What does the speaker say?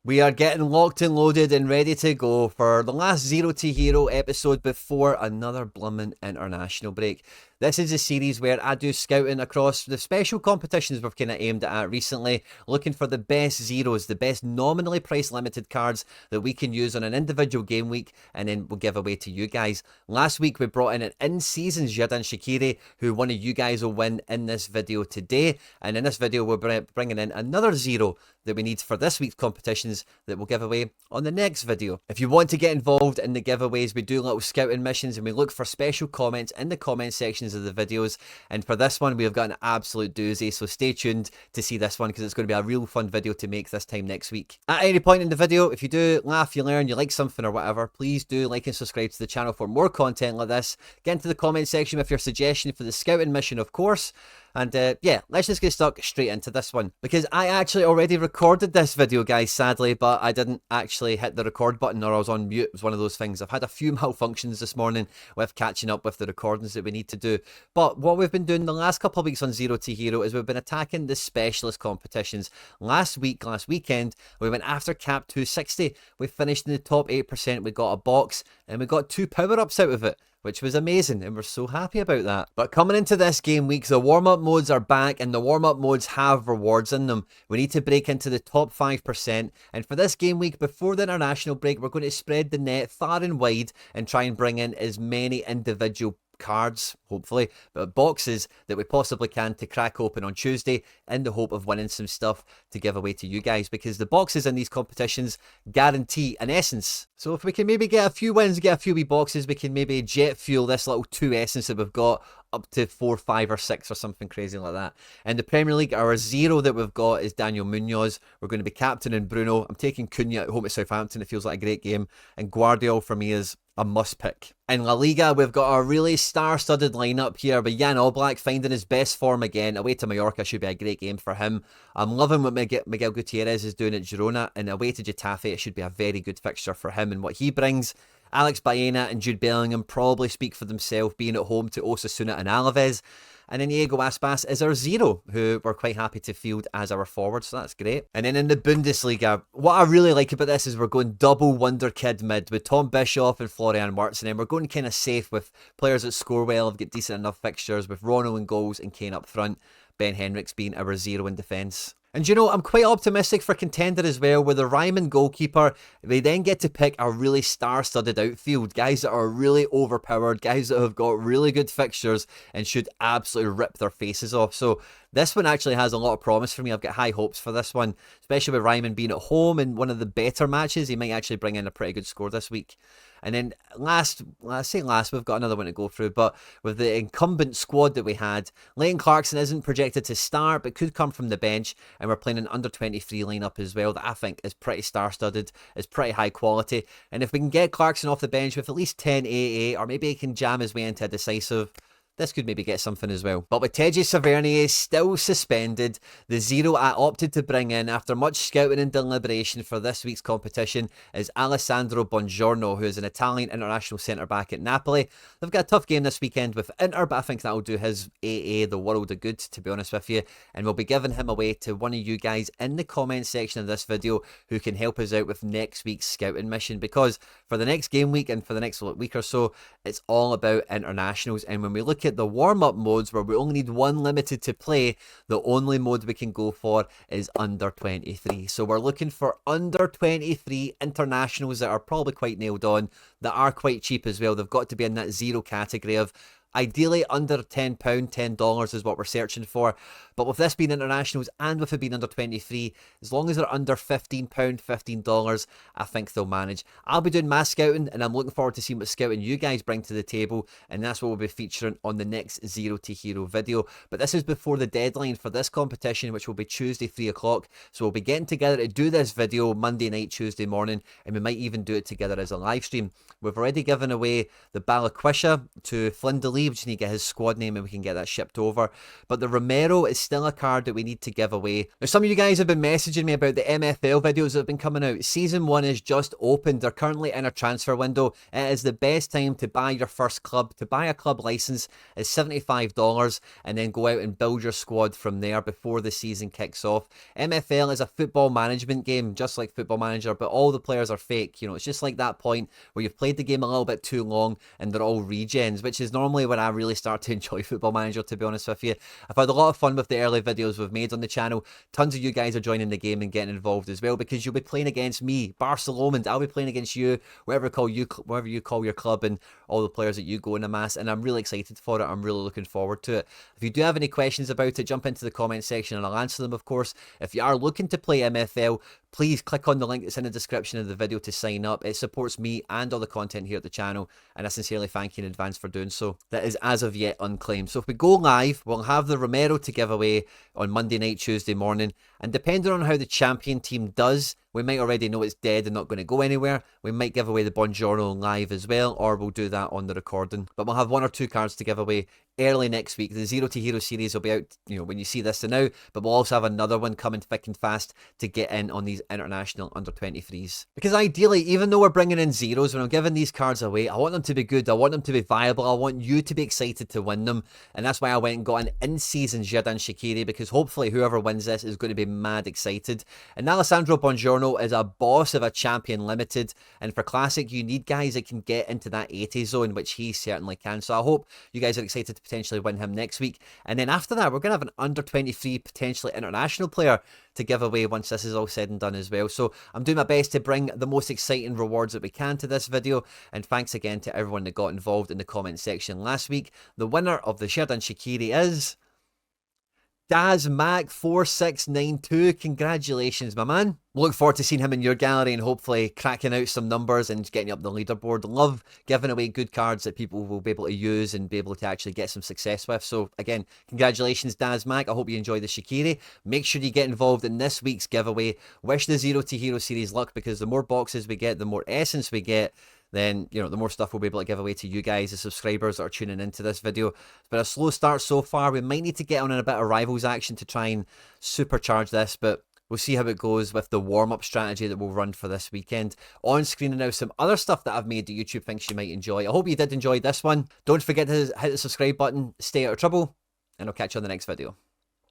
We are getting locked and loaded and ready to go for the last Zero to Hero episode before another bloomin' international break. This is a series where I do scouting across the special competitions we've kind of aimed at recently, looking for the best zeros, the best nominally price limited cards that we can use on an individual game week, and then we'll give away to you guys. Last week we brought in an in-season Jadin Shaqiri, who one of you guys will win in this video today, and in this video we're bringing in another zero that we need for this week's competitions that we'll give away on the next video. If you want to get involved in the giveaways, we do little scouting missions and we look for special comments in the comment sections of the videos, and for this one we have got an absolute doozy, so stay tuned to see this one because it's going to be a real fun video to make this time next week. At any point in the video, if you do laugh, you learn, you like something or whatever, please do like and subscribe to the channel for more content like this. Get into the comment section with your suggestion for the scouting mission, of course. And yeah, let's just get stuck straight into this one, because I actually already recorded this video, guys, sadly, but I didn't actually hit the record button, or I was on mute. It was one of those things. I've had a few malfunctions this morning with catching up with the recordings that we need to do. But what we've been doing the last couple of weeks on Zero to Hero is we've been attacking the specialist competitions. Last weekend, we went after Cap 260. We finished in the top 8%. We got a box and we got 2 power-ups out of it, which was amazing, and we're so happy about that. But coming into this game week, the warm-up modes are back, and the warm-up modes have rewards in them. We need to break into the top 5%, and for this game week, before the international break, we're going to spread the net far and wide and try and bring in as many individual cards, hopefully, but boxes that we possibly can to crack open on Tuesday in the hope of winning some stuff to give away to you guys, because the boxes in these competitions guarantee an essence. So if we can maybe get a few wins, get a few wee boxes, we can maybe jet fuel this little 2 essence that we've got up to 4, 5 or 6 or something crazy like that. In the Premier League, our zero that we've got is Daniel Munoz. We're going to be captaining Bruno. I'm taking Quinny at home to Southampton. It feels like a great game, and Guardiola for me is a must pick. In La Liga, we've got a really star-studded lineup here, with Jan Oblak finding his best form again. Away to Mallorca should be a great game for him. I'm loving what Miguel Gutierrez is doing at Girona, and away to Getafe, it should be a very good fixture for him and what he brings. Alex Baena and Jude Bellingham probably speak for themselves, being at home to Osasuna and Alaves. And then Diego Aspas is our zero, who we're quite happy to field as our forward, so that's great. And then in the Bundesliga, what I really like about this is we're going double wonder kid mid with Tom Bischoff and Florian Wirtz, and then we're going kind of safe with players that score well, have got decent enough fixtures, with Ronald in goals and Kane up front, Ben Henriks being our zero in defence. And you know, I'm quite optimistic for Contender as well, with the Ryman goalkeeper. They then get to pick a really star-studded outfield, guys that are really overpowered, guys that have got really good fixtures and should absolutely rip their faces off. So this one actually has a lot of promise for me. I've got high hopes for this one, especially with Ryman being at home in one of the better matches. He might actually bring in a pretty good score this week. And then last, we've got another one to go through, but with the incumbent squad that we had, Leighton Clarkson isn't projected to start, but could come from the bench, and we're playing an under-23 lineup as well that I think is pretty star-studded, is pretty high quality, and if we can get Clarkson off the bench with at least 10 AA, or maybe he can jam his way into a decisive, this could maybe get something as well. But with Teji Savernier still suspended, the zero I opted to bring in after much scouting and deliberation for this week's competition is Alessandro Bongiorno, who is an Italian international centre-back at Napoli. They've got a tough game this weekend with Inter, but I think that'll do his AA the world of good, to be honest with you. And we'll be giving him away to one of you guys in the comment section of this video who can help us out with next week's scouting mission, because for the next game week and for the next week or so, it's all about internationals. And when we look at the warm-up modes where we only need one limited to play, the only mode we can go for is under 23. So we're looking for under 23 internationals that are probably quite nailed on, that are quite cheap as well. They've got to be in that zero category of ideally under £10, $10 is what we're searching for. But with this being internationals and with it being under 23, as long as they're under £15, $15, I think they'll manage. I'll be doing mass scouting, and I'm looking forward to seeing what scouting you guys bring to the table, and that's what we'll be featuring on the next Zero to Hero video. But this is before the deadline for this competition, which will be Tuesday 3 o'clock. So we'll be getting together to do this video Monday night, Tuesday morning, and we might even do it together as a live stream. We've already given away the Balikwisha to Flynn DeLee. We just need to get his squad name and we can get that shipped over. But the Romero is still a card that we need to give away. Now, some of you guys have been messaging me about the MFL videos that have been coming out. Season 1 is just opened. They're currently in a transfer window. It is the best time to buy your first club. To buy a club license is $75 and then go out and build your squad from there before the season kicks off. MFL is a football management game, just like Football Manager, but all the players are fake. You know, it's just like that point where you've played the game a little bit too long and they're all regens, which is normally when I really start to enjoy Football Manager, to be honest with you. I've had a lot of fun with the early videos we've made on the channel. Tons of you guys are joining the game and getting involved as well, because you'll be playing against me, Barcelona, and I'll be playing against you, whatever you call your club, and all the players that you go in amass, and I'm really excited for it. I'm really looking forward to it. If you do have any questions about it, jump into the comment section and I'll answer them, of course. If you are looking to play MFL, please click on the link that's in the description of the video to sign up. It supports me and all the content here at the channel, and I sincerely thank you in advance for doing so. That is as of yet unclaimed. So if we go live, we'll have the Romero to give away on Monday night, Tuesday morning, and depending on how the champion team does, we might already know it's dead and not going to go anywhere. We might give away the Buongiorno live as well, or we'll do that on the recording. But we'll have 1 or 2 cards to give away early next week. The Zero to Hero series will be out, you know, when you see this now, but we'll also have another one coming thick and fast to get in on these international under-23s. Because ideally, even though we're bringing in zeros, when I'm giving these cards away, I want them to be good, I want them to be viable, I want you to be excited to win them, and that's why I went and got an in-season Xherdan Shaqiri, because hopefully whoever wins this is going to be mad excited. And Alessandro Buongiorno is a boss of a champion limited, and for Classic you need guys that can get into that 80 zone, which he certainly can. So I hope you guys are excited to potentially win him next week. And then after that, we're going to have an under-23 potentially international player to give away once this is all said and done as well. So I'm doing my best to bring the most exciting rewards that we can to this video, and thanks again to everyone that got involved in the comment section last week. The winner of the Xherdan Shaqiri is DazMac4692. Congratulations, my man. Look forward to seeing him in your gallery and hopefully cracking out some numbers and getting you up the leaderboard. Love giving away good cards that people will be able to use and be able to actually get some success with. So again, congratulations, DazMac. I hope you enjoy the Shaqiri. Make sure you get involved in this week's giveaway. Wish the Zero to Hero series luck, because the more boxes we get, the more essence we get, then, you know, the more stuff we'll be able to give away to you guys, the subscribers that are tuning into this video. It's been a slow start so far. We might need to get on in a bit of rivals action to try and supercharge this, but we'll see how it goes with the warm-up strategy that we'll run for this weekend. On screen now, some other stuff that I've made that YouTube thinks you might enjoy. I hope you did enjoy this one. Don't forget to hit the subscribe button, stay out of trouble, and I'll catch you on the next video.